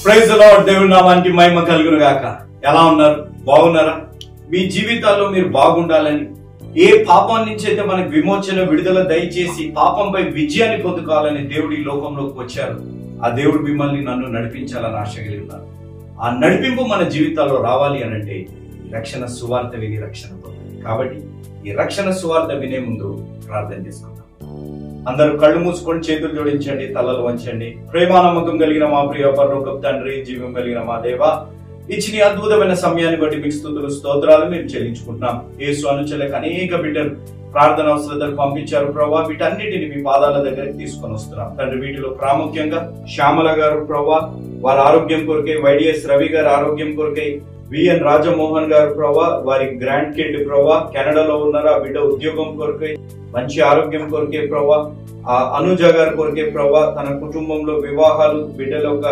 Praise the lord. దేవుని నామానికి మహిమ కలుగును గాక. ఎలా ఉన్నారు? బాగున్నారా? మీ జీవితాల్లో మీరు బాగుండాలని, ఏ పాపం నుంచి అయితే మనకు విమోచన విడుదల దయచేసి పాపంపై విజయాన్ని పొందుకోవాలని దేవుడు ఈ లోకంలోకి వచ్చారు. ఆ దేవుడు మిమ్మల్ని నన్ను నడిపించాలని ఆశ కలిగినారు. ఆ నడిపింపు మన జీవితాల్లో రావాలి అనంటే రక్షణ సువార్త విని రక్షణ పొందాలి. కాబట్టి ఈ రక్షణ సువార్త వినే ముందు ప్రార్థన చేసుకుందాం. అందరూ కళ్ళు మూసుకొని చేతులు జోడించండి, తలలు వంచండి. ప్రేమానమ్మకం కలిగిన మా ప్రియ పరలోకపు తండ్రి, జీవం కలిగిన మా దేవా, ఇచ్చిన అద్భుతమైన సమయాన్ని బట్టి మీకు స్తుతులు స్తోత్రాలు మేము చెల్లించుకుంటున్నాం. యేసు అనుచరులకు అనేక బిడ్డలు ప్రార్థన అవసరతలు పంపించారు ప్రభా. వీటన్నిటిని మీ పాదాల దగ్గరికి తీసుకొని వస్తున్నాం తండ్రి. వీటిలో ప్రాముఖ్యంగా శ్యామల గారు ప్రభా, వారి ఆరోగ్యం కొరకై, వైడిఎస్ రవి గారి ఆరోగ్యం కొరకై, విఎన్ రాజమోహన్ గారు ప్రభా, వారి గ్రాండ్ కిడ్ ప్రభా కెనడాలో ఉన్నారు, ఆ బిడ్డ ఉద్యోగం కొరకై, మంచి ఆరోగ్యం కొరకే ప్రభా. ఆ అనుజ గారి కొరకే ప్రభా, తన కుటుంబంలో వివాహాలు, బిడ్డల యొక్క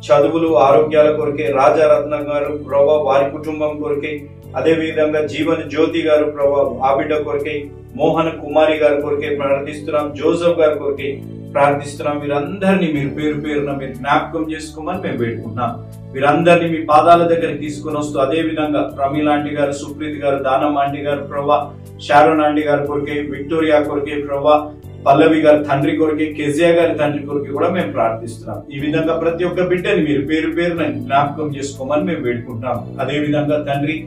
చదువులు, ఆరోగ్యాల కొరకే. రాజారత్నం గారు ప్రభా, వారి కుటుంబం కొరకే. అదే విధంగా జీవన్ జ్యోతి గారు ప్రభా, ఆ బిడ్డ కొరకే. మోహన్ కుమారి గారి కొరకే ప్రార్థిస్తున్నాం. జోసఫ్ గారి కొరకే ప్రార్థిస్తున్నాం. వీరందరినీ మీరు పేరు పేరున మీరు జ్ఞాపకం చేసుకోమని మేము వేడుకుంటున్నాం. వీరందరినీ మీ పాదాల దగ్గరికి తీసుకుని వస్తూ, అదే విధంగా ప్రమీల ఆంటీ గారు, సుప్రీత్ గారు, దానమ్మ ఆంటీ గారు ప్రభా, షారోన్ ఆంటీ గారి కొరకే, విక్టోరియా కొరకే ప్రభా, పల్లవి గారి తండ్రి కొరకే, కెజియా గారి తండ్రి కొరకే కూడా మేము ప్రార్థిస్తున్నాం. ఈ విధంగా ప్రతి ఒక్క బిడ్డని మీరు పేరు పేరున జ్ఞాపకం చేసుకోమని మేము వేడుకుంటున్నాం. అదే విధంగా తండ్రి,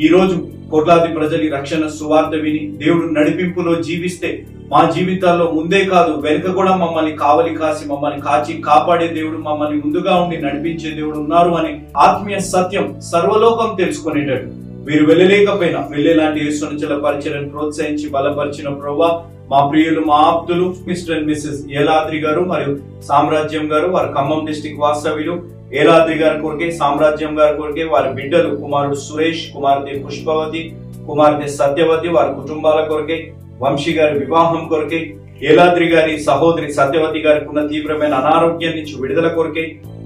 ఈ రోజు కోట్లాది ప్రజలు ఈ రక్షణ సువార్త విని దేవుడు నడిపింపులో జీవిస్తే మా జీవితాల్లో ముందే కాదు వెనుక కూడా మమ్మల్ని కావలి కాసి మమ్మల్ని కాచి కాపాడే దేవుడు, మమ్మల్ని ముందుగా ఉండి నడిపించే దేవుడు ఉన్నారు అనే ఆత్మీయ సత్యం సర్వలోకం తెలుసుకునేటట్టు మీరు వెళ్ళలేకపోయినా వెళ్ళేలాంటి యేసునుచల పరిచయం ప్రోత్సహించి బలపరిచిన ప్రభా, మా ప్రియులు, మా ఆప్తులు మిస్టర్ అండ్ మిస్సెస్ ఏలాద్రి గారు మరియు సామ్రాజ్యం గారు, వారి ఖమ్మం డిస్టిక్ వాస్తవ్యులు, ఏలాద్రి గారి కొరకే, సామ్రాజ్యం గారి కొరకే, వారి బిడ్డలు కుమారుడు సురేష్, కుమార్తె పుష్పవతి, కుమార్తె సత్యవతి, వారి కుటుంబాల కొరకే, వంశీ గారి వివాహం కొరకే, ఏలాద్రి గారి సహోదరి సత్యవతి గారికి ఉన్న తీవ్రమైన అనారోగ్యం నుంచి విడుదల కొరకే,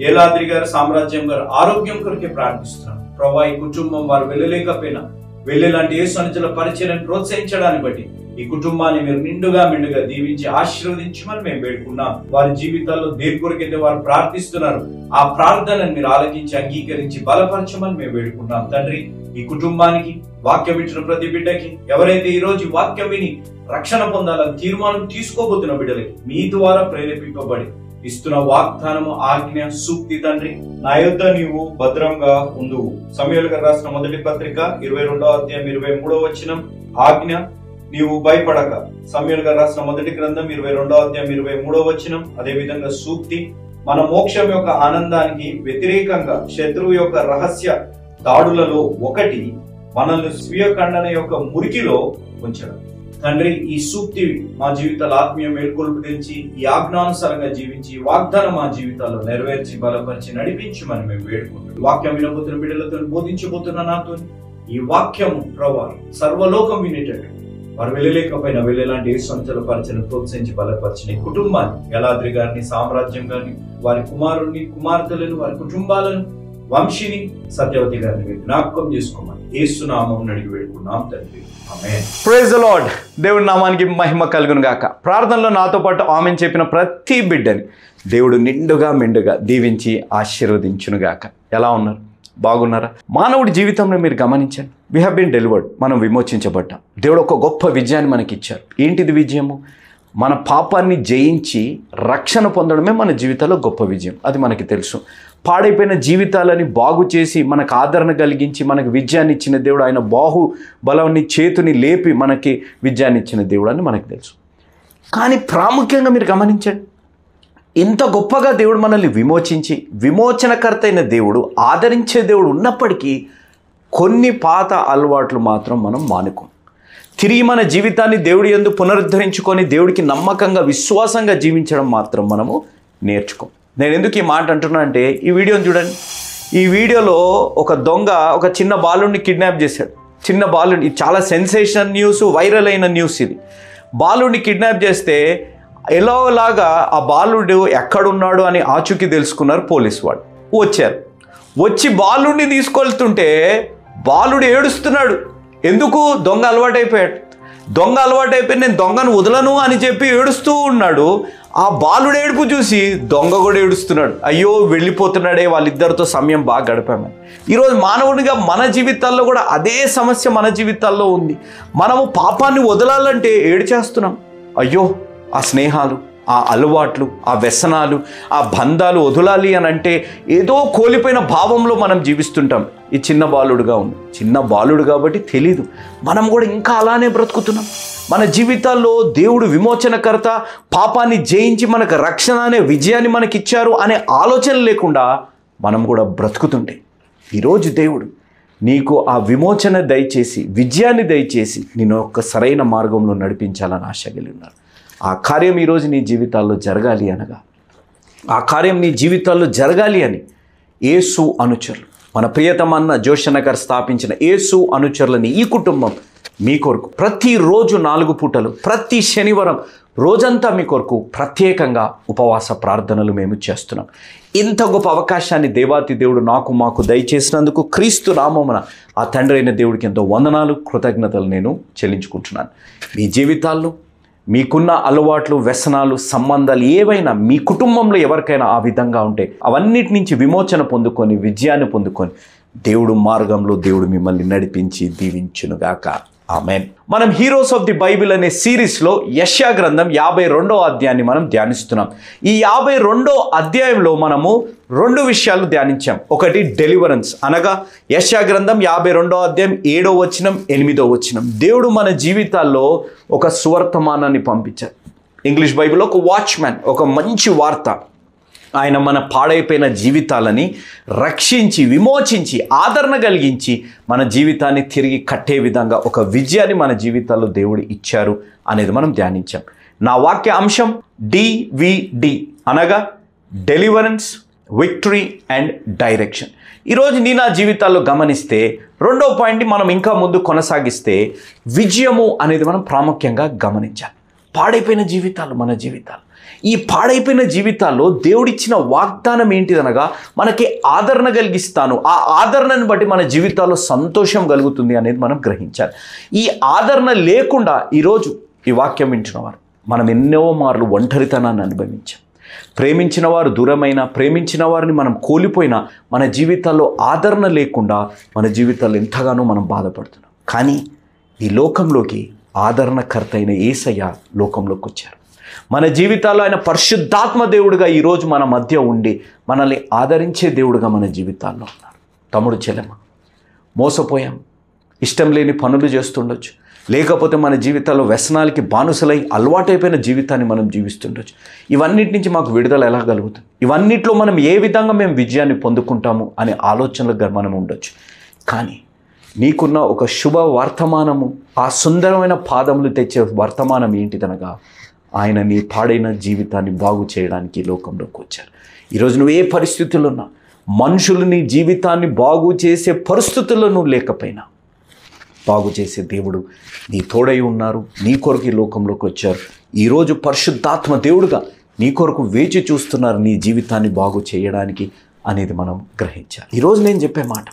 ఏలాద్రి గారి సామ్రాజ్యం గారు ఆరోగ్యం కొరకే ప్రార్థిస్తున్నాం ప్రభా. ఈ కుటుంబం వారు వెళ్ళలేకపోయినా వెళ్ళేలాంటి యేసు అనుచరుల పరిచయాన్ని ప్రోత్సహించడాన్ని బట్టి ఈ కుటుంబాన్ని మీరు నిండుగా దీవించి ఆశీర్వదించమని మేము వేడుకున్నాం. వారి జీవితాల్లో దేని కొరకైతే వారు ప్రార్థిస్తున్నారు ఆ ప్రార్థనను మీరు ఆలకించి అంగీకరించి బలపరచమని మేము వేడుకున్నాం తండ్రి. ఈ కుటుంబానికి, వాక్యం ఇచ్చిన ప్రతి బిడ్డకి, ఎవరైతే ఈ రోజు వాక్యం విని రక్షణ పొందాలని తీర్మానం తీసుకోబోతున్న బిడ్డలకి మీ ద్వారా ప్రేరేపింపబడి ఇస్తున్న వాగ్దానము, ఆజ్ఞ, సూక్తి తండ్రి, నా యొద్ద నీవు భద్రంగా ఉండువు. సమూయేలు గారు రాసిన మొదటి పత్రిక 22వ అధ్యాయం 23వ వచనం, ఆజ్ఞ, నీవు భయపడక. సమూయేలు గారు రాసిన మొదటి గ్రంథం 22వ అధ్యాయం 23వ వచనం. అదే విధంగా సూక్తి, మన మోక్షం యొక్క ఆనందానికి వ్యతిరేకంగా శత్రువు యొక్క రహస్య దాడులలో ఒకటి మనల్ని స్వీయ ఖండన యొక్క మురికిలో ఉంచడం. తండ్రి, ఈ సూక్తి మా జీవితాల ఆత్మీయ మేల్కొల్పు తెలిసి ఈ ఆజ్ఞానుసారంగా జీవించి వాగ్దానం మా జీవితాల్లో నెరవేర్చి బలపరిచి నడిపించమని మేము వేడుకుంటున్నాం. వాక్యం వినబోతున్న బిడ్డలతో, బోధించబోతున్న నాతో ఈ వాక్యము ప్రభా సర్వలోకం వినేటట్టు వారు వెళ్ళలేకపోయినా వెళ్ళేలాంటి యేసు అనుచరుల పరిచయం ప్రోత్సహించి బలపరిచిన ఈ కుటుంబాన్ని, ఏలాద్రి గారిని, సామ్రాజ్యం గారిని, వారి కుమారుని, కుమార్తెలను, వారి కుటుంబాలను, వంశీని, సత్యవతి గారిని మీరు జ్ఞాపకం చేసుకోమని యేసు నామమున అడిగి వేడుకున్నాం తండ్రి. ఆమేన్. Praise the lord. దేవుడి నామానికి మహిమ కలుగును గాక. ప్రార్థనలో నాతో పాటు ఆమెను చెప్పిన ప్రతి బిడ్డని దేవుడు నిండుగా మెండుగా దీవించి ఆశీర్వదించును గాక. ఎలా ఉన్నారు? బాగున్నారా? మానవుడి జీవితంలో మీరు గమనించండి, వీ హ్యావ్ బీన్ డెలివర్డ్. మనం విమోచించబడ్డాం. దేవుడు ఒక గొప్ప విజయాన్ని మనకి ఇచ్చారు. ఏంటిది విజయము? మన పాపాన్ని జయించి రక్షణ పొందడమే మన జీవితాల్లో గొప్ప విజయం. అది మనకి తెలుసు. పాడైపోయిన జీవితాలని బాగు చేసి మనకు ఆదరణ కలిగించి మనకు విజయాన్ని ఇచ్చిన దేవుడు. ఆయన బాహు బలాన్ని చేతుని లేపి మనకి విజయాన్ని ఇచ్చిన దేవుడు అని మనకు తెలుసు. కానీ ప్రాముఖ్యంగా మీరు గమనించండి, ఇంత గొప్పగా దేవుడు మనల్ని విమోచించి విమోచనకర్త అయిన దేవుడు, ఆదరించే దేవుడు ఉన్నప్పటికీ కొన్ని పాత అలవాట్లు మాత్రం మనం మానుకోం. తిరిగి మన జీవితాన్ని దేవుడి యందు పునరుద్ధరించుకొని దేవుడికి నమ్మకంగా, విశ్వాసంగా జీవించడం మాత్రం మనము నేర్చుకోం. నేను ఎందుకు ఈ మాట అంటున్నా అంటే, ఈ వీడియోని చూడండి. ఈ వీడియోలో ఒక దొంగ ఒక చిన్న బాలుడిని కిడ్నాప్ చేశాడు. చిన్న బాలుడిని, ఇది చాలా సెన్సేషన్ న్యూస్, వైరల్ అయిన న్యూస్ ఇది. బాలుడిని కిడ్నాప్ చేస్తే ఎలాగోలాగా ఆ బాలుడు ఎక్కడున్నాడు అని ఆచూకీ తెలుసుకున్నారు పోలీసు వాళ్ళు. వచ్చి బాలుడిని తీసుకెళ్తుంటే బాలుడు ఏడుస్తున్నాడు. ఎందుకు? దొంగ అలవాటైపోయాడు. నేను దొంగను వదలను అని చెప్పి ఏడుస్తూ ఉన్నాడు. ఆ బాలుడు ఏడుపు చూసి దొంగ కూడా ఏడుస్తున్నాడు, అయ్యో వెళ్ళిపోతున్నాడే, వాళ్ళిద్దరితో సమయం బాగా గడిపామని. ఈరోజు మానవుడిగా మన జీవితాల్లో కూడా అదే సమస్య మన జీవితాల్లో ఉంది. మనము పాపాన్ని వదలాలంటే ఏడు చేస్తున్నాం. అయ్యో ఆ స్నేహాలు, ఆ అలవాట్లు, ఆ వ్యసనాలు, ఆ బంధాలు వదలాలి అని అంటే ఏదో కోల్పోయిన భావంలో మనం జీవిస్తుంటాం. ఈ చిన్న బాలుడుగా ఉంది, చిన్న బాలుడు కాబట్టి తెలీదు, మనం కూడా ఇంకా అలానే బ్రతుకుతున్నాం. మన జీవితాల్లో దేవుడు విమోచనకర్త, పాపాన్ని జయించి మనకు రక్షణ అనే విజయాన్ని మనకిచ్చారు అనే ఆలోచన లేకుండా మనం కూడా బ్రతుకుతుంటే, ఈరోజు దేవుడు నీకు ఆ విమోచన దయచేసి, విజయాన్ని దయచేసి నేను ఒక సరైన మార్గంలో నడిపించాలని ఆశ కలిగి ఉన్నారు. ఆ కార్యం ఈరోజు నీ జీవితాల్లో జరగాలి అనగా, ఆ కార్యం నీ జీవితాల్లో జరగాలి అని యేసు అనుచరులు, మన ప్రియతమన్న జోషన్న గారు స్థాపించిన యేసు అనుచరులని ఈ కుటుంబం మీ కొరకు ప్రతిరోజు 4 పూటలు, ప్రతి శనివారం రోజంతా మీ కొరకు ప్రత్యేకంగా ఉపవాస ప్రార్థనలు మేము చేస్తున్నాం. ఇంత గొప్ప అవకాశాన్ని దేవాతి దేవుడు మాకు దయచేసినందుకు క్రీస్తు నామమున ఆ తండ్రి అయిన దేవుడికి ఎంతో వందనాలు, కృతజ్ఞతలు నేను చెల్లించుకుంటున్నాను. మీ జీవితాల్లో మీకున్న అలవాట్లు, వ్యసనాలు, సంబంధాలు ఏవైనా మీ కుటుంబంలో ఎవరికైనా ఆ విధంగా ఉంటే అవన్నిటి నుంచి విమోచన పొందుకొని, విజయాన్ని పొందుకొని దేవుడు మార్గంలో దేవుడు మిమ్మల్ని నడిపించి దీవించునుగాక. ఆమేన్. మనం హీరోస్ ఆఫ్ ది బైబిల్ అనే సిరీస్లో యెషయా గ్రంథం 52వ అధ్యాయాన్ని మనం ధ్యానిస్తున్నాం. ఈ 52వ అధ్యాయంలో మనము 2 విషయాలు ధ్యానించాం. ఒకటి డెలివరెన్స్, అనగా యెషయా గ్రంథం 52వ అధ్యాయం 7వ వచనం 8వ వచనం. దేవుడు మన జీవితాల్లో ఒక సువర్తమానాన్ని పంపించారు. ఇంగ్లీష్ బైబిల్లో ఒక వాచ్మ్యాన్, ఒక మంచి వార్త. ఆయన మన పాడైపోయిన జీవితాలని రక్షించి, విమోచించి, ఆదరణ కలిగించి మన జీవితాన్ని తిరిగి కట్టే విధంగా ఒక విజయాన్ని మన జీవితాల్లో దేవుడు ఇచ్చారు అనేది మనం ధ్యానించాం. నా వాక్య అంశం DVD, అనగా డెలివరెన్స్, విక్టరీ అండ్ డైరెక్షన్. ఈరోజు నీ నా జీవితాల్లో గమనిస్తే 2వ పాయింట్ని మనం ఇంకా ముందు కొనసాగిస్తే విజయము అనేది మనం ప్రాముఖ్యంగా గమనించాలి. పాడైపోయిన జీవితాలు మన జీవితాలు. ఈ పాడైపోయిన జీవితాల్లో దేవుడిచ్చిన వాగ్దానం ఏంటిదనగా మనకి ఆదరణ కలిగిస్తాను, ఆ ఆదరణను బట్టి మన జీవితాల్లో సంతోషం కలుగుతుంది అనేది మనం గ్రహించాలి. ఈ ఆదరణ లేకుండా ఈరోజు ఈ వాక్యం వింటున్న వారు మనం ఎన్నో మార్లు ఒంటరితనాన్ని అనుభవించాం. ప్రేమించిన వారు దూరమైన, ప్రేమించిన వారిని మనం కోల్పోయినా మన జీవితాల్లో ఆదరణ లేకుండా మన జీవితాల్లో ఎంతగానో మనం బాధపడుతున్నాం. కానీ ఈ లోకంలోకి ఆదరణకర్త అయిన యేసయ్య లోకంలోకి వచ్చారు. మన జీవితాల్లో ఆయన పరిశుద్ధాత్మ దేవుడుగా ఈరోజు మన మధ్య ఉండి మనల్ని ఆదరించే దేవుడుగా మన జీవితాల్లో ఉన్నారు. తమ్ముడు, చెల్లెమ్మ, మోసపోయాం, ఇష్టం లేని పనులు చేస్తుండొచ్చు, లేకపోతే మన జీవితాల్లో వ్యసనాలకి బానిసలై అలవాటైపోయిన జీవితాన్ని మనం జీవిస్తుండొచ్చు. ఇవన్నిటి నుంచి మాకు విడుదల ఎలా కలుగుతుంది, ఇవన్నిట్లో మనం ఏ విధంగా మేము విజయాన్ని పొందుకుంటాము అనే ఆలోచనలకు మనం ఉండొచ్చు. కానీ నీకున్న ఒక శుభ వర్తమానము, ఆ సుందరమైన పాదములు తెచ్చే వర్తమానం ఏంటిదనగా ఆయన నీ పాడైన జీవితాన్ని బాగు చేయడానికి లోకంలోకి వచ్చారు. ఈరోజు నువ్వు ఏ పరిస్థితుల్లో ఉన్నా, మనుషులు నీ జీవితాన్ని బాగు చేసే పరిస్థితుల్లో నువ్వు లేకపోయినా బాగు చేసే దేవుడు నీ తోడై ఉన్నారు. నీ కొరకు ఈ లోకంలోకి వచ్చారు. ఈరోజు పరిశుద్ధాత్మ దేవుడుగా నీ కొరకు వేచి చూస్తున్నారు నీ జీవితాన్ని బాగు చేయడానికి అనేది మనం గ్రహించాలి. ఈరోజు నేను చెప్పే మాట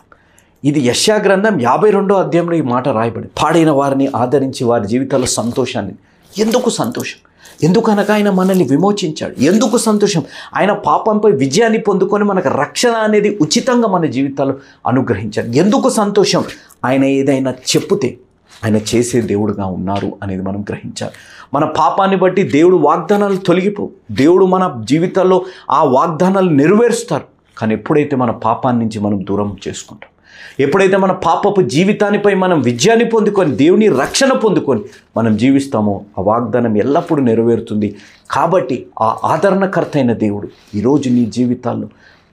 ఇది యెషయా గ్రంథం 52వ అధ్యాయంలో ఈ మాట రాయబడి, పాడైన వారిని ఆదరించి వారి జీవితాల్లో సంతోషాన్ని. ఎందుకు సంతోషం? ఎందుకనగా ఆయన మనల్ని విమోచించాడు. ఎందుకు సంతోషం? ఆయన పాపంపై విజయాన్ని పొందుకొని మనకు రక్షణ అనేది ఉచితంగా మన జీవితాల్లో అనుగ్రహించాడు. ఎందుకు సంతోషం? ఆయన ఏదైనా చెప్పుతే ఆయన చేసే దేవుడుగా ఉన్నారు అనేది మనం గ్రహించాలి. మన పాపాన్ని బట్టి దేవుడు వాగ్దానాలు తొలగిపోవు. దేవుడు మన జీవితాల్లో ఆ వాగ్దానాలు నెరవేరుస్తారు. కానీ ఎప్పుడైతే మన పాపాన్ని నుంచి మనం దూరం చేసుకుంటాం, ఎప్పుడైతే మన పాపపు జీవితానిపై మనం విజయాన్ని పొందుకొని దేవుని రక్షణ పొందుకొని మనం జీవిస్తామో ఆ వాగ్దానం ఎల్లప్పుడూ నెరవేరుతుంది. కాబట్టి ఆ ఆదరణకర్త అయిన దేవుడు ఈరోజు నీ జీవితాల్లో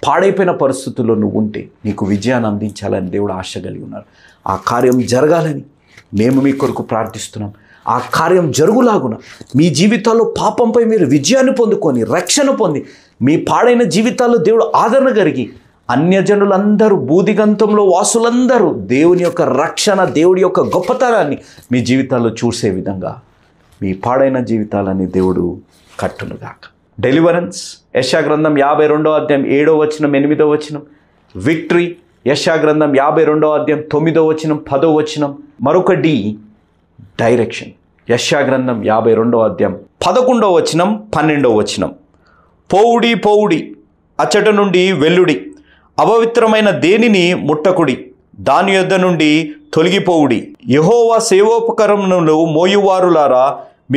పాడైపోయిన పరిస్థితుల్లో నువ్వు ఉంటే నీకు విజయాన్ని అందించాలని దేవుడు ఆశ కలిగి ఉన్నారు. ఆ కార్యం జరగాలని మేము మీ కొరకు ప్రార్థిస్తున్నాం. ఆ కార్యం జరుగులాగున మీ జీవితాల్లో పాపంపై మీరు విజయాన్ని పొందుకొని రక్షణ పొంది మీ పాడైన జీవితాల్లో దేవుడు ఆదరణ కలిగి అన్యజనులందరూ, భూదిగంతంలో వాసులందరూ దేవుని యొక్క రక్షణ, దేవుడి యొక్క గొప్పతనాన్ని మీ జీవితాల్లో చూసే విధంగా మీ పాడైన జీవితాలని దేవుడు కట్టునుగాక. డెలివరెన్స్ యెషయా గ్రంథం 52వ అధ్యాయం 7వ వచనం 8వ వచనం. విక్టరీ యెషయా గ్రంథం 52వ అధ్యాయం 9వ వచనం 10వ వచనం. మరొక డి, డైరెక్షన్ యెషయా గ్రంథం 52వ అధ్యాయం 11వ వచనం 12వ వచనం. పోవుడి పోవుడి, అచ్చట నుండి వెల్లుడి, అపవిత్రమైన దేనిని ముట్టకుడి, దాని యొద్ద నుండి తొలగిపోవుడి. యెహోవా సేవోపకరణములు మోయువారులారా,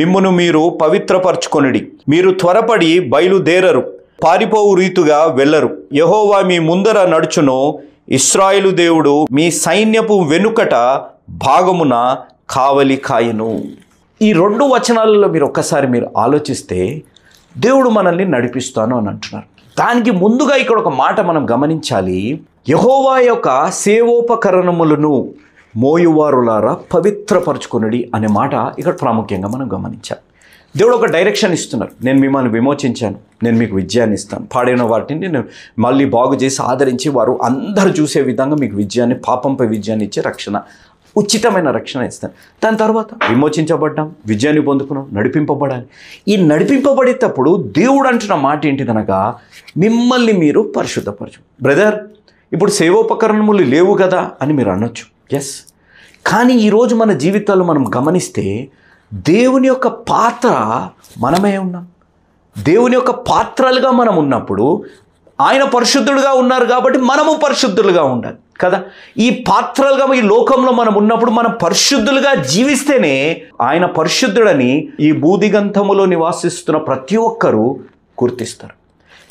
మిమ్మును మీరు పవిత్రపరచుకొనిడి. మీరు త్వరపడి బయలుదేరరు, పారిపోవు రీతుగా వెళ్ళరు. యెహోవా మీ ముందర నడుచును, ఇశ్రాయేలు దేవుడు మీ సైన్యపు వెనుకట భాగమున కావలి కాయను. ఈ 2 వచనాలలో మీరు ఒక్కసారి ఆలోచిస్తే దేవుడు మనల్ని నడిపిస్తాను అని అంటున్నారు. దానికి ముందుగా ఇక్కడ ఒక మాట మనం గమనించాలి. యెహోవా యొక్క సేవోపకరణములను మోయువారులారా పవిత్రపరచుకొనుడి అనే మాట ఇక్కడ ప్రాముఖ్యంగా మనం గమనించాలి. దేవుడు ఒక డైరెక్షన్ ఇస్తున్నారు. నేను మిమ్మల్ని విమోచించాను, నేను మీకు విజయాన్ని ఇస్తాను, పాడైన వాటిని నేను మళ్ళీ బాగు చేసి ఆదరించి వారు అందరూ చూసే విధంగా మీకు విజయాన్ని, పాపంపై విజయాన్ని ఇచ్చే రక్షణ, ఉచితమైన రక్షణ ఇస్తాను. దాని తర్వాత విమోచించబడ్డాం, విజయాన్ని పొందుకున్నాం, నడిపింపబడాలి. ఈ నడిపింపబడేటప్పుడు దేవుడు అంటున్న మాట ఏంటిదనగా, మిమ్మల్ని మీరు పరిశుద్ధపరచు. బ్రదర్, ఇప్పుడు సేవోపకరణములు లేవు కదా అని మీరు అనొచ్చు. ఎస్, కానీ ఈరోజు మన జీవితాల్లో మనం గమనిస్తే దేవుని యొక్క పాత్ర మనమే ఉన్నాం. దేవుని యొక్క పాత్రలుగా మనం ఉన్నప్పుడు ఆయన పరిశుద్ధుడుగా ఉన్నారు కాబట్టి మనము పరిశుద్ధులుగా ఉండాలి కదా. ఈ పాత్రలుగా ఈ లోకంలో మనం ఉన్నప్పుడు మనం పరిశుద్ధులుగా జీవిస్తేనే ఆయన పరిశుద్ధుడని ఈ భూదిగంతములో నివాసిస్తున్న ప్రతి ఒక్కరూ గుర్తిస్తారు.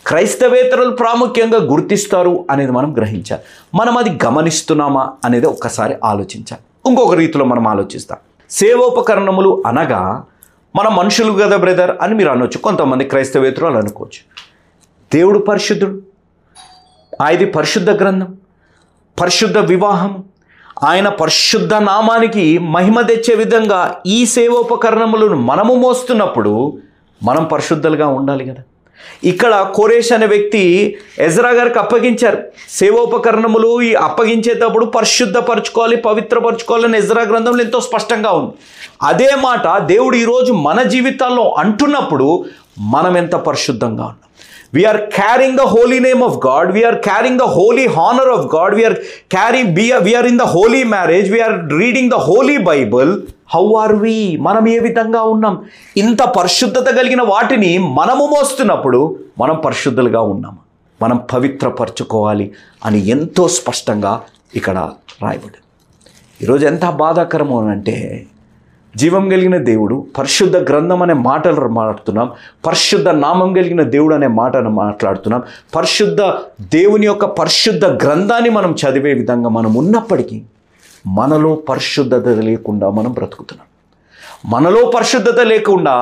క్రైస్తవేతరులు ప్రాముఖ్యంగా గుర్తిస్తారు అనేది మనం గ్రహించాలి. మనం అది గమనిస్తున్నామా అనేది ఒక్కసారి ఆలోచించాలి. ఇంకొక రీతిలో మనం ఆలోచిస్తాం. సేవోపకరణములు అనగా మన మనుషులు కదా బ్రదర్ అని మీరు అనొచ్చు. కొంతమంది క్రైస్తవేతరులు అనుకోవచ్చు. దేవుడు పరిశుద్ధుడు, ఆయనది పరిశుద్ధ గ్రంథం, పరిశుద్ధ వివాహం, ఆయన పరిశుద్ధ నామానికి మహిమ తెచ్చే విధంగా ఈ సేవోపకరణములను మనము మోస్తున్నప్పుడు మనం పరిశుద్ధులుగా ఉండాలి కదా. ఇక్కడ కోరేష్ అనే వ్యక్తి ఎజ్రా గారికి అప్పగించారు. సేవోపకరణములు ఈ అప్పగించేటప్పుడు పరిశుద్ధపరచుకోవాలి, పవిత్రపరచుకోవాలని ఎజ్రా గ్రంథంలో ఎంతో స్పష్టంగా ఉంది. అదే మాట దేవుడు ఈరోజు మన జీవితాల్లో అంటున్నప్పుడు మనం ఎంత పరిశుద్ధంగా ఉన్నాం. We are carrying the holy name of God. We are carrying the holy honor of God. We are in the holy marriage. We are reading the holy Bible. How are we? మనం ఏ విధంగా ఉన్నాం? ఇంత పరిశుద్ధత కలిగిన వాటిని మనము మోస్తున్నప్పుడు మనం పరిశుద్ధులుగా ఉన్నాము. మనం పవిత్రపరచుకోవాలి అని ఎంతో స్పష్టంగా ఇక్కడ రాయబడింది. ఈరోజు ఎంత బాధాకరమో అంటే, జీవం కలిగిన దేవుడు, పరిశుద్ధ గ్రంథం అనే మాటలు మాట్లాడుతున్నాం, పరిశుద్ధ నామం కలిగిన దేవుడు అనే మాటను మాట్లాడుతున్నాం, పరిశుద్ధ దేవుని యొక్క పరిశుద్ధ గ్రంథాన్ని మనం చదివే విధంగా మనం ఉన్నప్పటికీ మనలో పరిశుద్ధత లేకుండా మనం బ్రతుకుతున్నాం. మనలో పరిశుద్ధత లేకుండా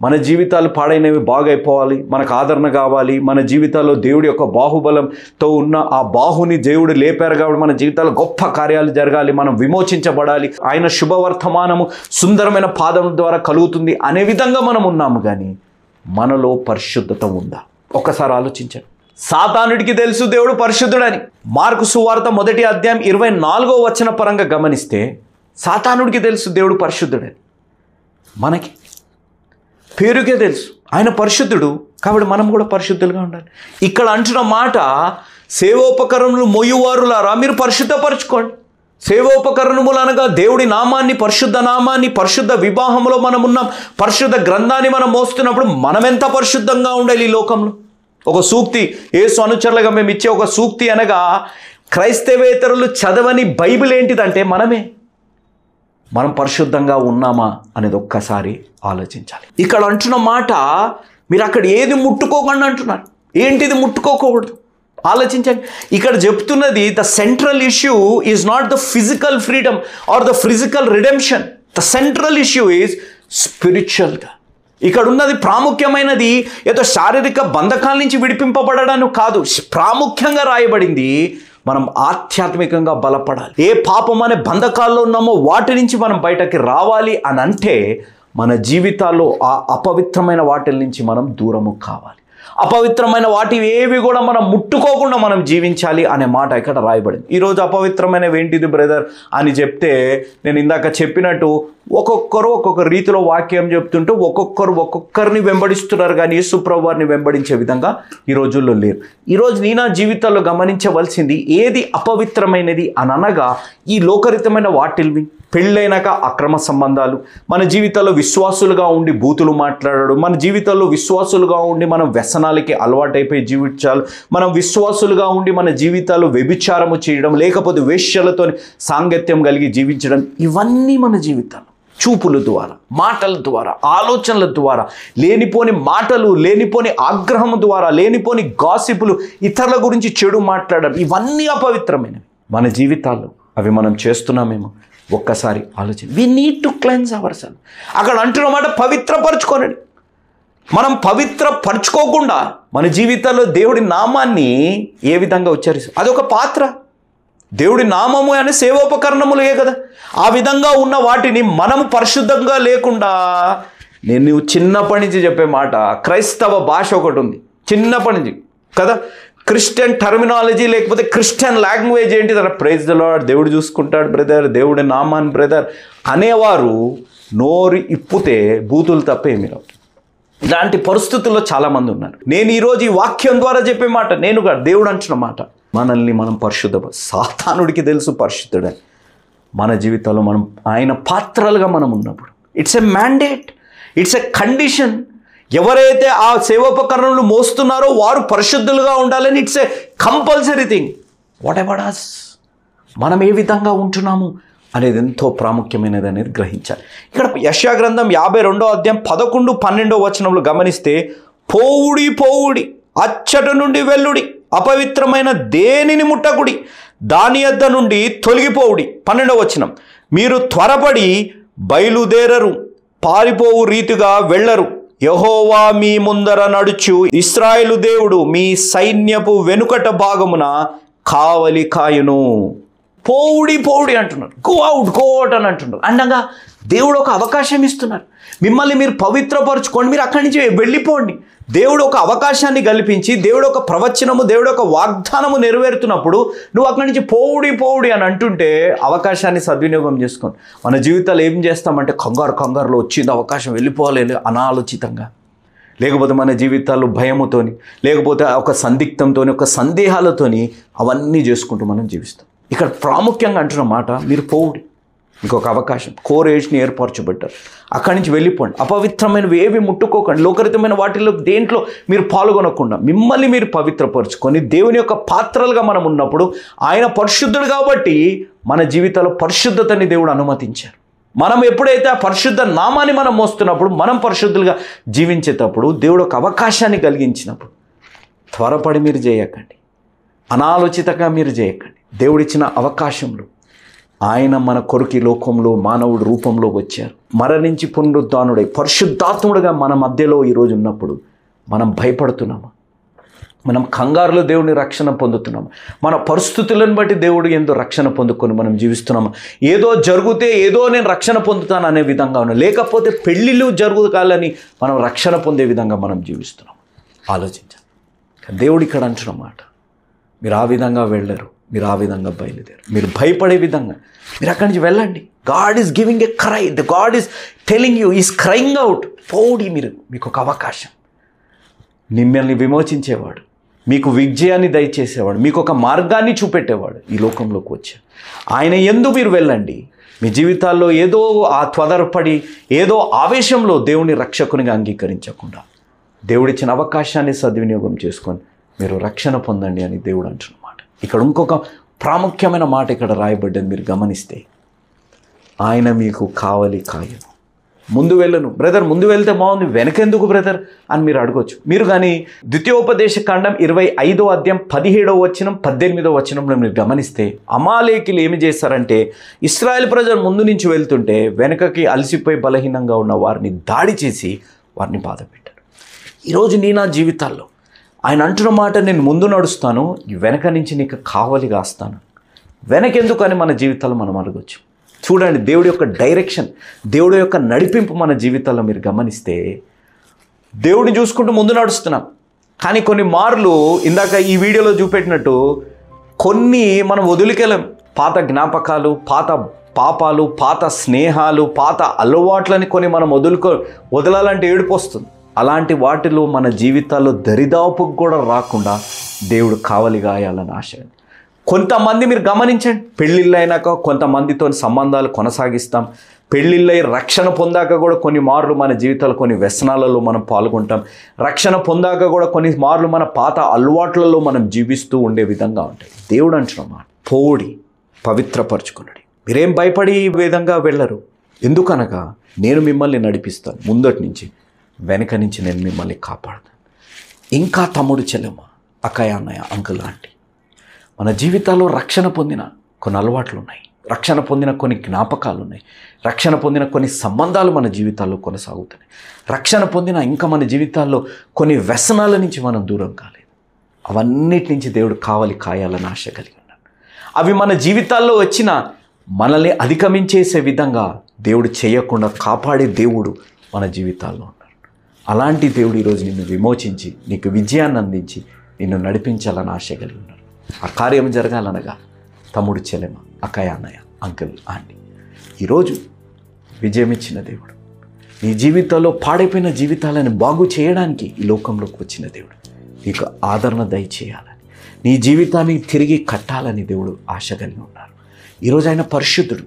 మన జీవితాలు పాడైనవి బాగైపోవాలి, మనకు ఆదరణ కావాలి, మన జీవితాల్లో దేవుడి యొక్క బాహుబలంతో ఉన్న ఆ బాహుని దేవుడు లేపారు కాబట్టి మన జీవితాల్లో గొప్ప కార్యాలు జరగాలి, మనం విమోచించబడాలి, ఆయన శుభవర్తమానము సుందరమైన పాదం ద్వారా కలుగుతుంది అనే విధంగా మనం ఉన్నాము. కానీ మనలో పరిశుద్ధత ఉందా? ఒక్కసారి ఆలోచించండి. సాతానుడికి తెలుసు దేవుడు పరిశుద్ధుడని. మార్కు సువార్త 1వ అధ్యాయం 24వ వచన పరంగా గమనిస్తే సాతానుడికి తెలుసు దేవుడు పరిశుద్ధుడని. మనకి పేరుకే తెలుసు ఆయన పరిశుద్ధుడు కాబట్టి మనం కూడా పరిశుద్ధులుగా ఉండాలి. ఇక్కడ అంటున్న మాట, సేవోపకరణములు మోయువారులారా మీరు పరిశుద్ధపరచుకోండి. సేవోపకరణములు అనగా దేవుడి నామాన్ని, పరిశుద్ధ నామాన్ని, పరిశుద్ధ వివాహంలో మనం ఉన్నాం, పరిశుద్ధ గ్రంథాన్ని మనం మోస్తున్నప్పుడు మనం ఎంత పరిశుద్ధంగా ఉండాలి ఈ లోకంలో. ఒక సూక్తి, యేసు అనుచరులుగా మేము ఇచ్చే ఒక సూక్తి అనగా, క్రైస్తవేతరులు చదవని బైబిల్ ఏంటిదంటే మనం పరిశుద్ధంగా ఉన్నామా అనేది ఒక్కసారి ఆలోచించాలి. ఇక్కడ అంటున్న మాట, మీరు అక్కడ ఏది ముట్టుకోకండి అంటున్నారు. ఏంటిది ముట్టుకోకూడదు? ఆలోచించండి. ఇక్కడ చెప్తున్నది the central issue is not the physical freedom or the physical redemption. The central issue is స్పిరిచువల్గా. ఇక్కడ ఉన్నది ప్రాముఖ్యమైనది ఏదో శారీరక బంధకాల నుంచి విడిపింపబడడానికి కాదు. ప్రాముఖ్యంగా రాయబడింది మనం ఆధ్యాత్మికంగా బలపడాలి. ఏ పాపం అనే బంధకాల్లో ఉన్నామో వాటి నుంచి మనం బయటకి రావాలి అని అంటే మన జీవితాల్లో ఆ అపవిత్రమైన వాటి నుంచి మనం దూరము కావాలి. అపవిత్రమైన వాటి ఏవి కూడా మనం ముట్టుకోకుండా మనం జీవించాలి అనే మాట ఇక్కడ రాయబడింది. ఈరోజు అపవిత్రమైనవి ఏంటిది బ్రదర్ అని చెప్తే, నేను ఇందాక చెప్పినట్టు ఒక్కొక్కరు ఒక్కొక్క రీతిలో వాక్యం చెప్తుంటూ ఒక్కొక్కరిని వెంబడిస్తున్నారు, కానీ యేసుప్రభు వారిని వెంబడించే విధంగా ఈ రోజుల్లో లేరు. ఈరోజు నీ నా జీవితాల్లో గమనించవలసింది ఏది అపవిత్రమైనది అని అనగా ఈ లోకరితమైన వాటిల్ని, పెళ్ళైనాక అక్రమ సంబంధాలు, మన జీవితాల్లో విశ్వాసులుగా ఉండి బూతులు మాట్లాడడం, మన జీవితాల్లో విశ్వాసులుగా ఉండి మనం వ్యసనాలకి అలవాటైపోయి జీవించాలి, మనం విశ్వాసులుగా ఉండి మన జీవితాల్లో వ్యభిచారము చేయడం, లేకపోతే వేశ్యలతో సాంగత్యం కలిగి జీవించడం, ఇవన్నీ మన జీవితాలు చూపుల ద్వారా, మాటల ద్వారా, ఆలోచనల ద్వారా, లేనిపోని మాటలు, లేనిపోని ఆగ్రహం ద్వారా, లేనిపోని గాసిపులు, ఇతరుల గురించి చెడు మాట్లాడడం, ఇవన్నీ అపవిత్రమైనవి మన జీవితాల్లో. అవి మనం చేస్తున్నామేమో ఒక్కసారి ఆలోచన. We need to cleanse our self. అక్కడ అంటున్నమాట పవిత్రపరచుకోనండి. మనం పవిత్రపరచుకోకుండా మన జీవితాల్లో దేవుడి నామాన్ని ఏ విధంగా ఉచ్చరిస్తాం? అదొక పాత్ర. దేవుడి నామము అనే సేవోపకరణములే కదా. ఆ విధంగా ఉన్న వాటిని మనము పరిశుద్ధంగా లేకుండా, నేను చిన్నప్పటి నుంచి చెప్పే మాట, క్రైస్తవ భాష ఒకటి ఉంది చిన్నప్పటి నుంచి కదా, క్రిస్టియన్ టర్మినాలజీ లేకపోతే క్రిస్టియన్ లాంగ్వేజ్ ఏంటి? తన ప్రైజ్ ద లార్డ్, దేవుడు చూసుకుంటాడు బ్రదర్, దేవుడి నామాన్ని బ్రదర్ అనేవారు నోరు ఇప్పితే బూతులు తప్పేమి రావు. ఇలాంటి పరిస్థితుల్లో చాలామంది ఉన్నారు. నేను ఈరోజు ఈ వాక్యం ద్వారా చెప్పే మాట, నేను కాదు, దేవుడు అంటున్న మాట, మనల్ని మనం సాతానుడికి తెలుసు పరిశుద్ధుడని. మన జీవితంలో మనం ఆయన పాత్రలుగా మనం ఉన్నప్పుడు it's a mandate, it's a condition. ఎవరైతే ఆ సేవోపకరణలు మోస్తున్నారో వారు పరిశుద్ధులుగా ఉండాలని it's a compulsory thing. Whatever as, మనం ఏ విధంగా ఉంటున్నాము అనేది ఎంతో ప్రాముఖ్యమైనది అనేది గ్రహించాలి. ఇక్కడ యెషయా గ్రంథం 52వ అధ్యాయం 11, 12 వచనంలో గమనిస్తే, పోవుడి పోవుడి, అచ్చట నుండి వెల్లుడి, అపవిత్రమైన దేనిని ముట్టకుడి, దాని యొద్ద నుండి తొలగిపోవుడి. 12వ వచనం, మీరు త్వరపడి బయలుదేరరు, పారిపోవు రీతిగా వెళ్ళరు, యెహోవా మీ ముందర నడుచు ఇశ్రాయేలు దేవుడు మీ సైన్యపు వెనుకట భాగమున కావలి కాయును. పోవుడి పోవుడి అంటున్నారు, గో అవుట్ అని అంటున్నారు. అనగా దేవుడు ఒక అవకాశం ఇస్తున్నారు, మిమ్మల్ని మీరు పవిత్రపరచుకోండి, మీరు అక్కడి నుంచి వెళ్ళిపోండి. దేవుడు ఒక అవకాశాన్ని కల్పించి, దేవుడు ఒక ప్రవచనము, దేవుడు ఒక వాగ్దానము నెరవేరుతున్నప్పుడు నువ్వు అక్కడి నుంచి పోవుడి అని అంటుంటే అవకాశాన్ని సద్వినియోగం చేసుకోండి. మన జీవితాలు ఏం చేస్తామంటే కంగారులో వచ్చింది అవకాశం, వెళ్ళిపోవాలి అనాలోచితంగా, లేకపోతే మన జీవితాల్లో భయముతోని, లేకపోతే ఒక సందిగ్ధంతోని, ఒక సందేహాలతోని అవన్నీ చేసుకుంటూ మనం జీవిస్తాం. ఇక్కడ ప్రాముఖ్యంగా అంటున్న మాట, మీరు పోవుడి, మీకు ఒక అవకాశం, కోరేజ్ని ఏర్పరచబడ్డారు, అక్కడి నుంచి వెళ్ళిపోండి. అపవిత్రమైనవి ఏవి ముట్టుకోకండి, లోకరితమైన వాటిలో దేంట్లో మీరు పాల్గొనకుండా మిమ్మల్ని మీరు పవిత్రపరచుకొని దేవుని యొక్క పాత్రలుగా మనం ఉన్నప్పుడు, ఆయన పరిశుద్ధుడు కాబట్టి మన జీవితంలో పరిశుద్ధతని దేవుడు అనుమతించారు. మనం ఎప్పుడైతే ఆ పరిశుద్ధ నామాన్ని మనం మోస్తున్నప్పుడు, మనం పరిశుద్ధులుగా జీవించేటప్పుడు, దేవుడు ఒక అవకాశాన్ని కలిగించినప్పుడు త్వరపడి మీరు చేయకండి, అనాలోచితంగా మీరు చేయకండి. దేవుడిచ్చిన అవకాశంలో ఆయన మన కొరకు ఈ లోకంలో మానవుడు రూపంలో వచ్చారు, మరణించి పునరుద్ధానుడై పరిశుద్ధాత్ముడుగా మన మధ్యలో ఈరోజు ఉన్నప్పుడు మనం భయపడుతున్నామా? మనం కంగారులో దేవుని రక్షణ పొందుతున్నామా? మన పరిస్థితులను బట్టి దేవుడు ఎంతో రక్షణ పొందుకొని మనం జీవిస్తున్నామా? ఏదో జరిగితే ఏదో నేను రక్షణ పొందుతాను అనే విధంగా ఉన్నాం, లేకపోతే పెళ్ళిళ్ళు జరుగుతాలని మనం రక్షణ పొందే విధంగా మనం జీవిస్తున్నాం. ఆలోచించాలి. దేవుడు ఇక్కడ అంటున్న మాట, మీరు ఆ విధంగా వెళ్ళరు, మీరు ఆ విధంగా బయలుదేరు, మీరు భయపడే విధంగా మీరు అక్కడి నుంచి వెళ్ళండి. God is giving a cry, the God is telling you, is crying out. పోడి, మీకు ఒక అవకాశం, మిమ్మల్ని విమోచించేవాడు, మీకు విజయాన్ని దయచేసేవాడు, మీకు ఒక మార్గాన్ని చూపెట్టేవాడు ఈ లోకంలోకి వచ్చాడు. ఆయన యందు మీరు వెళ్ళండి. మీ జీవితాల్లో ఏదో ఆ త్వరపడి ఏదో ఆవేశంలో దేవుని రక్షకునిగా అంగీకరించకుండా దేవుడిచ్చిన అవకాశాన్ని సద్వినియోగం చేసుకొని మీరు రక్షణ పొందండి అని దేవుడు అంటున్నమాట. ఇక్కడ ఇంకొక ప్రాముఖ్యమైన మాట ఇక్కడ రాయబడ్డది, మీరు గమనిస్తే, ఆయన మీకు కావలి కాయను. ముందు వెళ్ళను బ్రదర్, ముందు వెళ్తే బాగుంది, వెనకెందుకు బ్రదర్ అని మీరు అడగొచ్చు. మీరు కానీ ద్వితీయోపదేశ కాండం 25వ అధ్యాయం 17వ వచనం 18వ వచనంలో మీరు గమనిస్తే, అమాలేకీలు ఏమి చేస్తారంటే, ఇశ్రాయేల్ ప్రజలు ముందు నుంచి వెళ్తుంటే వెనకకి అలసిపోయి బలహీనంగా ఉన్న వారిని దాడి చేసి వారిని బాధ పెట్టారు. ఈరోజు నా జీవితాల్లో ఆయన అంటున్న మాట, నేను ముందు నడుస్తాను, వెనక నుంచి నీకు కావలి కాస్తాను. వెనకెందుకు అని మన జీవితాల్లో మనం అడగొచ్చు. చూడండి, దేవుడి యొక్క డైరెక్షన్, దేవుడి యొక్క నడిపింపు మన జీవితాల్లో మీరు గమనిస్తే, దేవుడిని చూసుకుంటూ ముందు నడుస్తున్నాం. కానీ కొన్ని మార్లు ఇందాక ఈ వీడియోలో చూపెట్టినట్టు కొన్ని మనం వదిలికెళ్ళం. పాత జ్ఞాపకాలు, పాత పాపాలు, పాత స్నేహాలు, పాత అలవాట్లని కొన్ని మనం వదలాలంటే ఏడుపు వస్తుంది. అలాంటి వాటిలో మన జీవితాల్లో దరిదాపుకు కూడా రాకుండా దేవుడు కావలి గాయాలని ఆశ. కొంతమంది మీరు గమనించండి, పెళ్ళిళ్ళు అయినాక కొంతమందితో సంబంధాలు కొనసాగిస్తాం, పెళ్ళిళ్ళై రక్షణ పొందాక కూడా కొన్ని మార్లు మన జీవితాలు కొన్ని వ్యసనాలలో మనం పాల్గొంటాం, రక్షణ పొందాక కూడా కొన్ని మార్లు మన పాత అలవాట్లలో మనం జీవిస్తూ ఉండే విధంగా ఉంటాయి. దేవుడు అంటున్నమాట, పోడి పవిత్రపరచుకున్నాడు. మీరేం భయపడి ఈ విధంగా వెళ్ళరు, ఎందుకనగా నేను మిమ్మల్ని నడిపిస్తాను, ముందటి నుంచి వెనక నుంచి నేను మిమ్మల్ని కాపాడుతాను. ఇంకా తమ్ముడు చెల్లెమ్మ, అక్కయ్య అన్నయ్య, అంకుల్ ఆంటీ, మన జీవితాల్లో రక్షణ పొందిన కొన్ని అలవాట్లు ఉన్నాయి, రక్షణ పొందిన కొన్ని జ్ఞాపకాలు ఉన్నాయి, రక్షణ పొందిన కొన్ని సంబంధాలు మన జీవితాల్లో కొనసాగుతున్నాయి, రక్షణ పొందిన ఇంకా మన జీవితాల్లో కొన్ని వ్యసనాల నుంచి మనం దూరం కాలేదు. అవన్నిటి నుంచి దేవుడు కాయాలని ఆశ కలిగి ఉన్నాడు. అవి మన జీవితాల్లో వచ్చిన మనల్ని అధిగమించేసే విధంగా దేవుడు చేయకుండా కాపాడే దేవుడు మన జీవితాల్లో ఉన్నాడు. అలాంటి దేవుడు ఈరోజు నిన్ను విమోచించి నీకు విజయాన్ని అందించి నిన్ను నడిపించాలని ఆశ కలిగి ఉన్నాడు. ఆ కార్యం జరగాలనగా తమ్ముడు చెల్లెమ్మ, అక్కయ్య అన్నయ్య, అంకుల్ ఆంటీ, ఈరోజు విజయం ఇచ్చిన దేవుడు నీ జీవితంలో పాడైపోయిన జీవితాలను బాగు చేయడానికి ఈ లోకంలోకి వచ్చిన దేవుడు నీకు ఆదరణ దయచేయాలని, నీ జీవితాన్ని తిరిగి కట్టాలని దేవుడు ఆశ కలిగి ఉన్నారు. ఈరోజు ఆయన పరిశుద్ధుడు,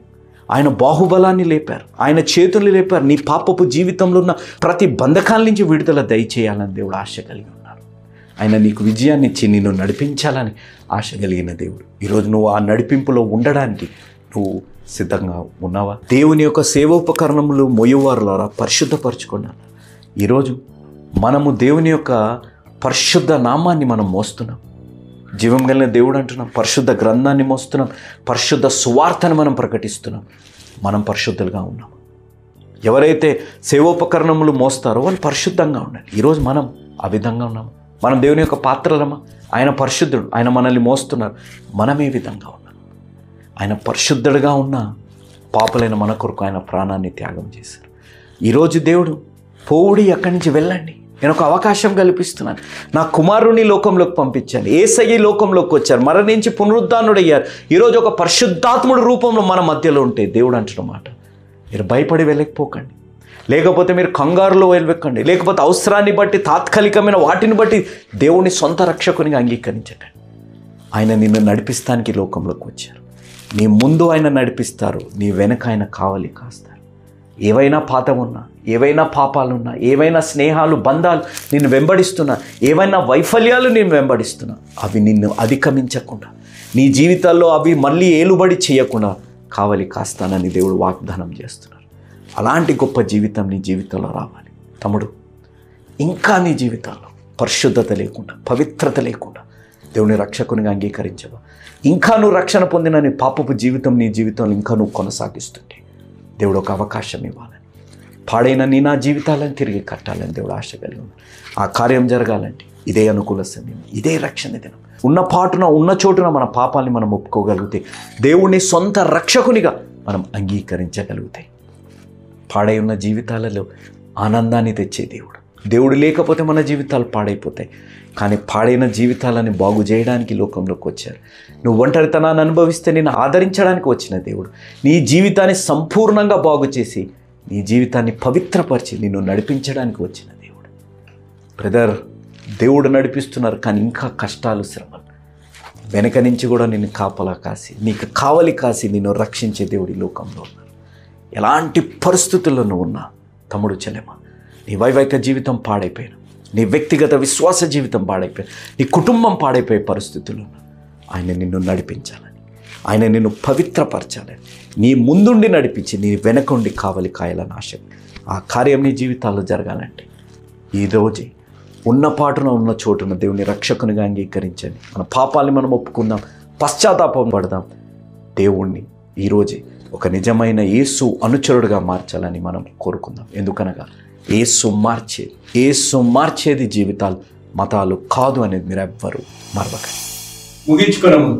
ఆయన బాహుబలాన్ని లేపారు, ఆయన చేతుల్ని లేపారు. నీ పాపపు జీవితంలో ఉన్న ప్రతి బంధకాల నుంచి విడుదల దయచేయాలని దేవుడు ఆశ కలిగి ఉన్నారు. ఆయన నీకు విజయాన్ని ఇచ్చి నిన్ను నడిపించాలని ఆశ కలిగిన దేవుడు. ఈరోజు నువ్వు ఆ నడిపింపులో ఉండడానికి నువ్వు సిద్ధంగా ఉన్నావా? దేవుని యొక్క సేవోపకరణములు మోయువారులారా పరిశుద్ధపరచుకున్నాను. ఈరోజు మనము దేవుని యొక్క పరిశుద్ధ నామాన్ని మనం మోస్తున్నాం. జీవం కలిగిన దేవుడు అంటున్నాం, పరిశుద్ధ గ్రంథాన్ని మోస్తున్నాం, పరిశుద్ధ సువార్తను మనం ప్రకటిస్తున్నాం. మనం పరిశుద్ధులుగా ఉన్నాం. ఎవరైతే సేవోపకరణములు మోస్తారో వాళ్ళు పరిశుద్ధంగా ఉండాలి. ఈరోజు మనం ఆ విధంగా ఉన్నాము. మనం దేవుని యొక్క పాత్రలమా? ఆయన పరిశుద్ధుడు, ఆయన మనల్ని మోస్తున్నారు. మనం ఏ విధంగా ఉన్నాం? ఆయన పరిశుద్ధుడుగా ఉన్న పాపులైన మన కొరకు ఆయన ప్రాణాన్ని త్యాగం చేశారు. ఈరోజు దేవుడు పోవుడి అక్కడి నుంచి వెళ్ళండి, నేను ఒక అవకాశం కల్పిస్తున్నాను, నా కుమారుని లోకంలోకి పంపించాను, యేసయ్య లోకంలోకి వచ్చారు, మరణించి పునరుద్ధానుడయ్యారు. ఈరోజు ఒక పరిశుద్ధాత్ముడి రూపంలో మన మధ్యలో ఉంటే దేవుడు అంటున్నమాట, మీరు భయపడి వెళ్ళకపోకండి, లేకపోతే మీరు కంగారులో వెళ్ళకండి, లేకపోతే అవసరాన్ని బట్టి తాత్కాలికమైన వాటిని బట్టి దేవుని సొంత రక్షకునిగా అంగీకరించకండి. ఆయన నిన్ను నడిపిస్తానికి లోకంలోకి వచ్చారు. నీ ముందు ఆయన నడిపిస్తారు, నీ వెనక ఆయన కావలి కాస్తారు. ఏవైనా పాతం ఉన్నా, ఏవైనా పాపాలున్నా, ఏవైనా స్నేహాలు బంధాలు నిన్ను వెంబడిస్తున్నా, ఏవైనా వైఫల్యాలు నిన్ను వెంబడిస్తున్నా, అవి నిన్ను అధిగమించకుండా, నీ జీవితాల్లో అవి మళ్ళీ ఏలుబడి చేయకుండా కావలి కాస్తానని దేవుడు వాగ్దానం చేస్తున్నారు. అలాంటి గొప్ప జీవితం నీ జీవితంలో రావాలి. తమ్ముడు, ఇంకా నీ జీవితాల్లో పరిశుద్ధత లేకుండా, పవిత్రత లేకుండా దేవుని రక్షకునిగా అంగీకరించవా? ఇంకా నువ్వు రక్షణ పొందిన నీ పాపపు జీవితం నీ జీవితంలో ఇంకా నువ్వు కొనసాగిస్తుంటే దేవుడు ఒక అవకాశం ఇవ్వాలని, పాడైన నీ నా జీవితాలను తిరిగి కట్టాలని దేవుడు ఆశ కలిగి ఉన్నాడు. ఆ కార్యం జరగాలంటే ఇదే అనుకూల సమయం, ఇదే రక్షణ దినం. ఉన్న పాటున ఉన్న చోటున మన పాపాలని మనం ఒప్పుకోగలిగితే, దేవుని సొంత రక్షకునిగా మనం అంగీకరించగలిగితే, పాడై ఉన్న జీవితాలలో ఆనందాన్ని తెచ్చే దేవుడు. దేవుడు లేకపోతే మన జీవితాలు పాడైపోతాయి. కానీ పాడైన జీవితాలని బాగు చేయడానికి లోకంలోకి వచ్చారు. నువ్వు ఒంటరితనాన్ని అనుభవిస్తే నేను ఆదరించడానికి వచ్చిన దేవుడు. నీ జీవితాన్ని సంపూర్ణంగా బాగు చేసి, నీ జీవితాన్ని పవిత్రపరిచి నిన్ను నడిపించడానికి వచ్చిన దేవుడు. బ్రదర్, దేవుడు నడిపిస్తున్నారు, కానీ ఇంకా కష్టాలు, శ్రమలు వెనక నుంచి కూడా నిన్ను కాపలా కాసి, నీకు కావలి కాసి నిన్ను రక్షించే దేవుడు ఈ లోకంలో ఉన్నారు. ఎలాంటి పరిస్థితుల్లో నువ్వు ఉన్నా తమ్ముడు చెల్లెమ్మ, నీ వైవాహిక జీవితం పాడైపోయిన, నీ వ్యక్తిగత విశ్వాస జీవితం పాడైపోయిన, నీ కుటుంబం పాడైపోయే పరిస్థితుల్లో ఆయన నిన్ను నడిపించాలని, ఆయన నిన్ను పవిత్రపరచాలని, నీ ముందుండి నడిపించి నీ వెనకుండి కావలి కాయాలని ఆశ. ఆ కార్యం నీ జీవితాల్లో జరగాలంటే ఈరోజే ఉన్న పాటున ఉన్న చోటున దేవుని రక్షకునిగా అంగీకరించండి. మన పాపాలని మనం ఒప్పుకుందాం, పశ్చాత్తాపం పడదాం. దేవుణ్ణి ఈరోజే ఒక నిజమైన యేసు అనుచరుడుగా మార్చాలని మనం కోరుకుందాం. ఎందుకనగా యేసు మార్చేది జీవితాలు, మతాలు కాదు అనేది మీరు ఎవ్వరూ మరవకండి.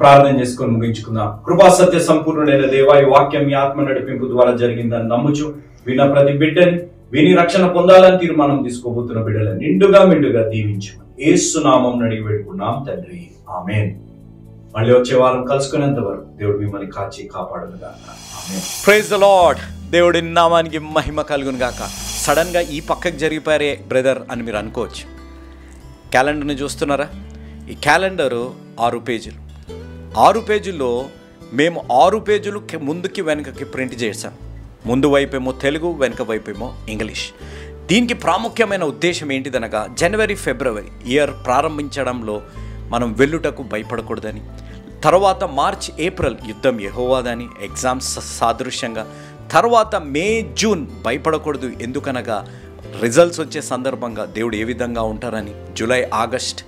ప్రార్థన చేసుకొని ముగించుకుందాం. కృపా సత్య సంపూర్ణుడైన దేవా, ఈ వాక్యం మీ ఆత్మ నడిపింపు ద్వారా జరిగిందని నమ్ముచు విన్న ప్రతి బిడ్డని, విని రక్షణ పొందాలని తీర్మానం తీసుకోబోతున్న బిడ్డలను నిండుగా మెండుగా దీవించు. యేసు నామం అడిగి పెట్టుకున్నాం తండ్రి, ఆమేన్. మళ్ళీ వచ్చే వారం కలుసుకునేంత వరకు దేవుడు మిమ్మల్ని కాచి కాపాడునుగాక. ఆమేన్. Praise the lord. దేవుడి నామానికి మహిమ కలుగును గాక. సడన్గా ఈ పక్కకు జరిగిపోయారే బ్రదర్ అని మీరు అనుకోవచ్చు. క్యాలెండర్ని చూస్తున్నారా? ఈ క్యాలెండరు 6 పేజీలు. 6 పేజీల్లో మేము 6 పేజీలు ముందుకి వెనుకకి ప్రింట్ చేశాం. ముందు వైపేమో తెలుగు, వెనుక వైపేమో ఇంగ్లీష్. దీనికి ప్రాముఖ్యమైన ఉద్దేశం ఏంటిదనగా జనవరి, ఫిబ్రవరి ఇయర్ ప్రారంభించడంలో మనం వెళ్ళుటకు భయపడకూడదని, తర్వాత మార్చ్, ఏప్రిల్ యుద్ధం యెహోవాదని, ఎగ్జామ్స్ సాదృశ్యంగా, తర్వాత మే, జూన్ భయపడకూడదు ఎందుకనగా రిజల్ట్స్ వచ్చే సందర్భంగా దేవుడు ఏ విధంగా ఉంటారని, జూలై, ఆగస్ట్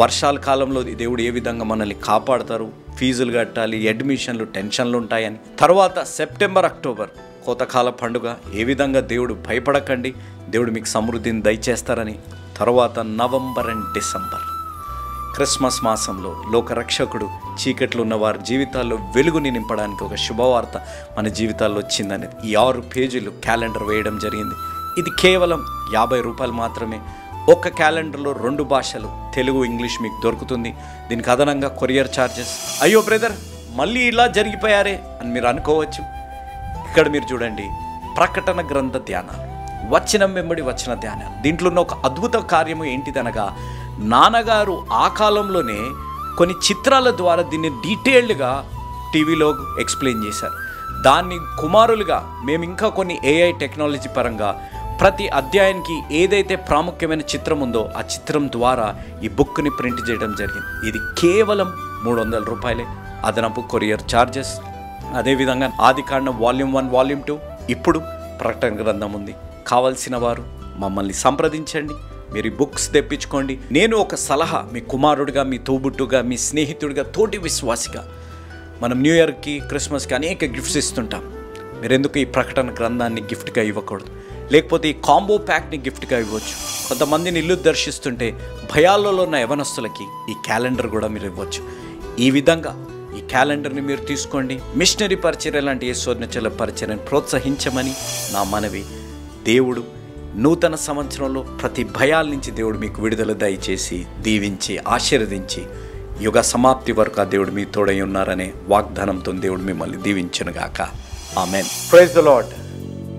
వర్షాల కాలంలో దేవుడు ఏ విధంగా మనల్ని కాపాడతారు, ఫీజులు కట్టాలి, అడ్మిషన్లు, టెన్షన్లు ఉంటాయని, తర్వాత సెప్టెంబర్, అక్టోబర్ కోతకాల పండుగ ఏ విధంగా దేవుడు భయపడకండి, దేవుడు మీకు సమృద్ధిని దయచేస్తారని, తర్వాత నవంబర్ అండ్ డిసెంబర్ క్రిస్మస్ మాసంలో లోకరక్షకుడు చీకట్లు ఉన్న వారి జీవితాల్లో వెలుగుని నింపడానికి ఒక శుభవార్త మన జీవితాల్లో వచ్చిందనేది ఈ 6 పేజీలు క్యాలెండర్ వేయడం జరిగింది. ఇది కేవలం 50 రూపాయలు మాత్రమే. ఒక్క క్యాలెండర్లో 2 భాషలు తెలుగు, ఇంగ్లీష్ మీకు దొరుకుతుంది. దీనికి అదనంగా కొరియర్ ఛార్జెస్. అయ్యో బ్రదర్ మళ్ళీ ఇలా జరిగిపోయారే అని మీరు అనుకోవచ్చు. ఇక్కడ మీరు చూడండి, ప్రకటన గ్రంథ ధ్యానాలు, వచనం వెంబడి వచన ధ్యానాలు. దీంట్లో ఉన్న ఒక అద్భుత కార్యము ఏంటిదనగా నాన్నగారు ఆ కాలంలోనే కొన్ని చిత్రాల ద్వారా దీన్ని డీటెయిల్డ్గా టీవీలో ఎక్స్ప్లెయిన్ చేశారు. దాన్ని కుమారులుగా మేము ఇంకా కొన్ని ఏఐ టెక్నాలజీ పరంగా ప్రతి అధ్యాయానికి ఏదైతే ప్రాముఖ్యమైన చిత్రం ఉందో ఆ చిత్రం ద్వారా ఈ బుక్ని ప్రింట్ చేయడం జరిగింది. ఇది కేవలం 300 రూపాయలే, అదనపు కొరియర్ ఛార్జెస్. అదేవిధంగా ఆదికాండం వాల్యూమ్ 1, వాల్యూమ్ 2 ఇప్పుడు ప్రకటన గ్రంథం ఉంది. కావలసిన వారు మమ్మల్ని సంప్రదించండి, మీరు బుక్స్ తెప్పించుకోండి. నేను ఒక సలహా, మీ కుమారుడిగా, మీ తోబుట్టుగా, మీ స్నేహితుడిగా, తోటి విశ్వాసిగా, మనం న్యూ ఇయర్కి, క్రిస్మస్కి అనేక గిఫ్ట్స్ ఇస్తుంటాం. మీరు ఎందుకు ఈ ప్రకటన గ్రంథాన్ని గిఫ్ట్గా ఇవ్వకూడదు? లేకపోతే ఈ కాంబో ప్యాక్ని గిఫ్ట్గా ఇవ్వచ్చు. కొంతమందిని ఇల్లు దర్శిస్తుంటే భయాలలో ఉన్న యవనస్తులకి ఈ క్యాలెండర్ కూడా మీరు ఇవ్వచ్చు. ఈ విధంగా ఈ క్యాలెండర్ని మీరు తీసుకోండి. మిషనరీ పరిచర్య లాంటి యేసోన్నచల పరిచర్యను ప్రోత్సహించమని నా మనవి. దేవుడు నూతన సంవత్సరంలో ప్రతి భయాల నుంచి దేవుడు మీకు విడుదల దయచేసి దీవించి ఆశీర్వదించి యుగ సమాప్తి వరకు ఆ దేవుడు మీ తోడై ఉన్నారనే వాగ్దానంతో దేవుడు మిమ్మల్ని దీవించునుగాక. ఆమెన్. Praise the lord.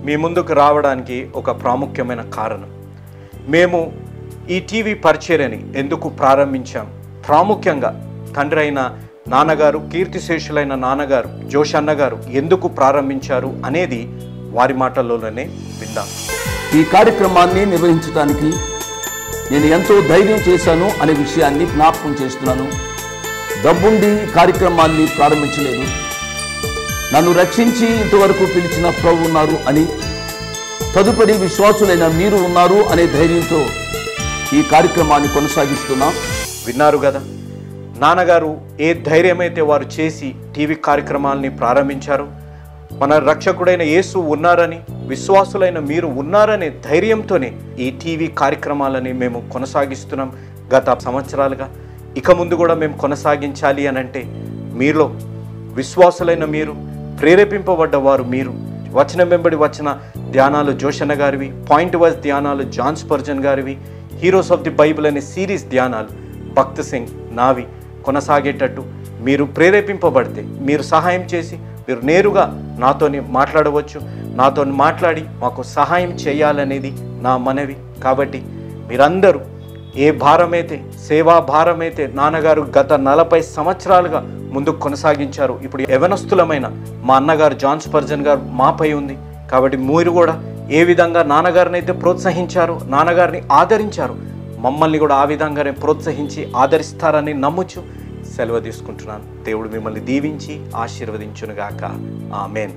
మీ ముందుకు రావడానికి ఒక ప్రాముఖ్యమైన కారణం, మేము ఈ టీవీ పరిచర్యని ఎందుకు ప్రారంభించాం, ప్రాముఖ్యంగా తండ్రి అయిన నాన్నగారు, కీర్తిశేషులైన నాన్నగారు జోష్ అన్నగారు ఎందుకు ప్రారంభించారు అనేది వారి మాటల్లోనే విందాం. ఈ కార్యక్రమాన్ని నిర్వహించడానికి నేను ఎంతో ధైర్యం చేశాను అనే విషయాన్ని జ్ఞాపకం చేస్తున్నాను. డబ్బుండి ఈ కార్యక్రమాన్ని ప్రారంభించలేదు. నన్ను రక్షించి ఇంతవరకు పిలిచిన ప్రభు ఉన్నారు అని, తదుపరి విశ్వాసులైన మీరు ఉన్నారు అనే ధైర్యంతో ఈ కార్యక్రమాన్ని కొనసాగిస్తున్నాం. విన్నారు కదా, నాన్నగారు ఏ ధైర్యమైతే వారు చేసి టీవీ కార్యక్రమాలని ప్రారంభించారు, మన రక్షకుడైన యేసు ఉన్నారని, విశ్వాసులైన మీరు ఉన్నారనే ధైర్యంతోనే ఈ టీవీ కార్యక్రమాలని మేము కొనసాగిస్తున్నాం గత సంవత్సరాలుగా. ఇక ముందు కూడా మేము కొనసాగించాలి అని అంటే మీలో విశ్వాసులైన మీరు, ప్రేరేపింపబడ్డవారు మీరు, వచనం వెంబడి వచ్చిన ధ్యానాలు జోషన్న గారివి, పాయింట్ వైజ్ ధ్యానాలు జాన్ స్పర్జన్ గారివి, హీరోస్ ఆఫ్ ది బైబిల్ అనే సిరీస్ ధ్యానాలు భక్త్ సింగ్ నావి కొనసాగేటట్టు మీరు ప్రేరేపింపబడితే, మీరు సహాయం చేసి మీరు నేరుగా నాతోని మాట్లాడవచ్చు. నాతో మాట్లాడి మాకు సహాయం చేయాలనేది నా మనవి. కాబట్టి మీరందరూ ఏ భారమైతే, సేవా భారమైతే నాన్నగారు గత 40 సంవత్సరాలుగా ముందుకు కొనసాగించారు, ఇప్పుడు యవనస్తులమైన మా అన్నగారు జాన్ స్పర్జన్ గారు మాపై ఉంది. కాబట్టి మీరు కూడా ఏ విధంగా నాన్నగారిని అయితే ప్రోత్సహించారు, నాన్నగారిని ఆదరించారు, మమ్మల్ని కూడా ఆ విధంగానే ప్రోత్సహించి ఆదరిస్తారని నమ్ముచు సెలవు తీసుకుంటున్నాను. దేవుడు మిమ్మల్ని దీవించి ఆశీర్వదించునుగాక. ఆమేన్.